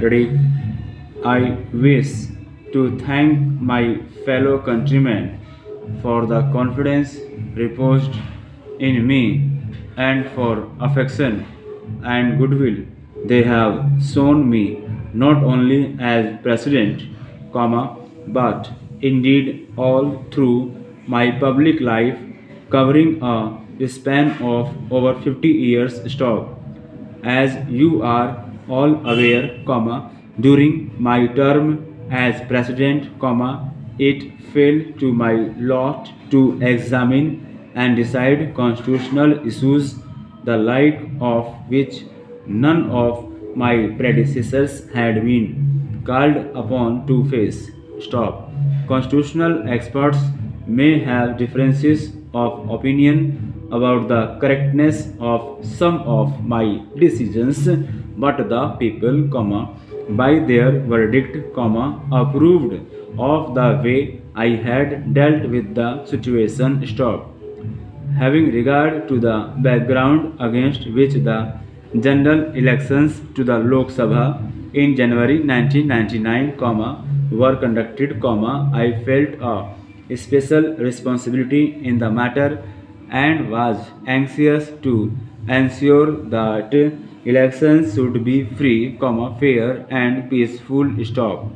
Ready? I wish to thank my fellow countrymen for the confidence reposed in me and for affection and goodwill they have shown me not only as president, but indeed all through my public life covering a span of over 50 years. Stop. As you are all aware, during my term as president, it fell to my lot to examine and decide constitutional issues, the like of which none of my predecessors had been called upon to face. Stop. Constitutional experts may have differences of opinion about the correctness of some of my decisions, but the people, by their verdict, approved of the way I had dealt with the situation. Stop. Having regard to the background against which the general elections to the Lok Sabha in January 1999, were conducted, I felt a special responsibility in the matter and was anxious to ensure that elections should be free, fair and peaceful. Stop.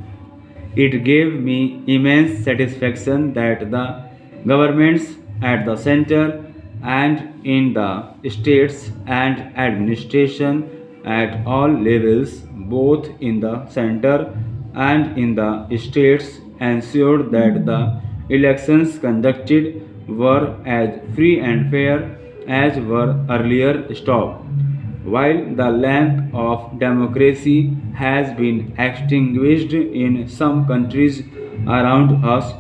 It gave me immense satisfaction that the governments at the center and in the states and administration at all levels, both in the center and in the states, ensured that the elections conducted were as free and fair as were earlier. Stop. While the lamp of democracy has been extinguished in some countries around us,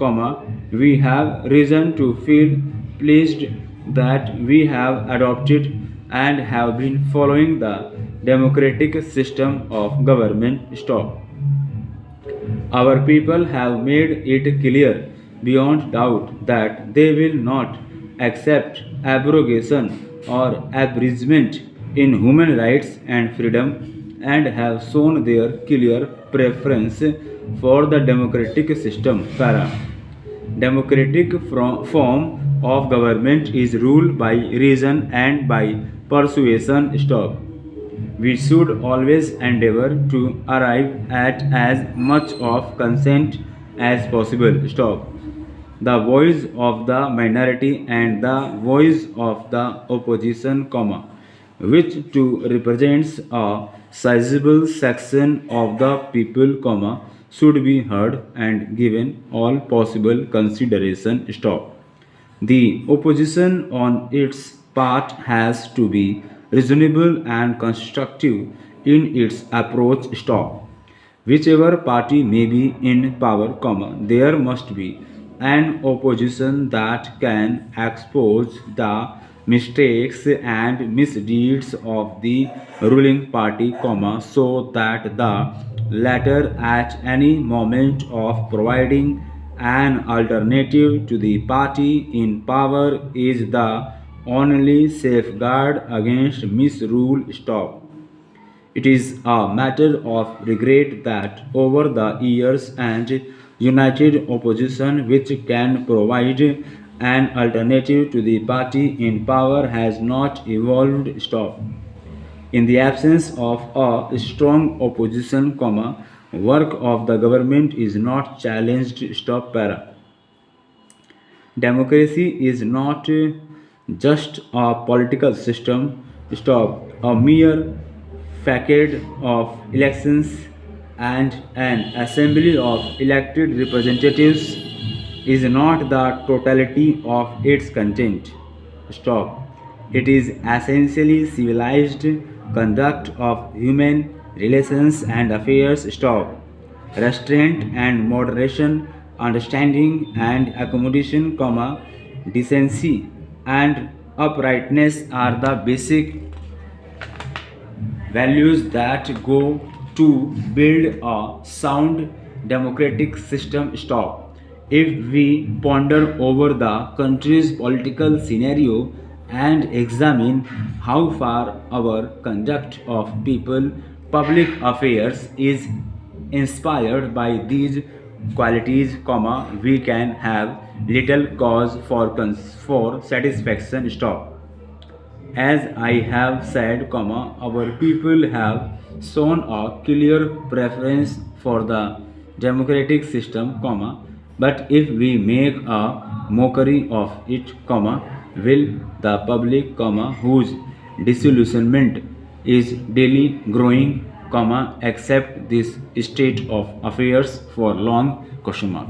we have reason to feel pleased that we have adopted and have been following the democratic system of government. Stop. Our people have made it clear beyond doubt that they will not accept abrogation or abridgment in human rights and freedom and have shown their clear preference for the democratic system. Para. Democratic form of government is ruled by reason and by persuasion. Stop. We should always endeavor to arrive at as much of consent as possible. Stop. The voice of the minority and the voice of the opposition, which to represents a sizable section of the people, should be heard and given all possible consideration. Stop. The opposition on its part has to be reasonable and constructive in its approach. Stop. Whichever party may be in power, there must be an opposition that can expose the mistakes and misdeeds of the ruling party, so that the latter at any moment of providing an alternative to the party in power is the only safeguard against misrule. Stop. It is a matter of regret that over the years and united opposition which can provide an alternative to the party in power has not evolved. Stop. In the absence of a strong opposition, work of the government is not challenged. Stop. Para. Democracy is not just a political system. Stop. A mere facade of elections and an assembly of elected representatives is not the totality of its content. Stop. It is essentially civilized conduct of human relations and affairs. Stop. Restraint and moderation, understanding and accommodation, decency and uprightness are the basic values that go to build a sound democratic system. Stop. If we ponder over the country's political scenario and examine how far our conduct of people public affairs is inspired by these qualities, we can have little cause for satisfaction. Stop. As I have said, our people have shown a clear preference for the democratic system, but if we make a mockery of it, will the public, whose disillusionment is daily growing, accept this state of affairs for long? Question mark.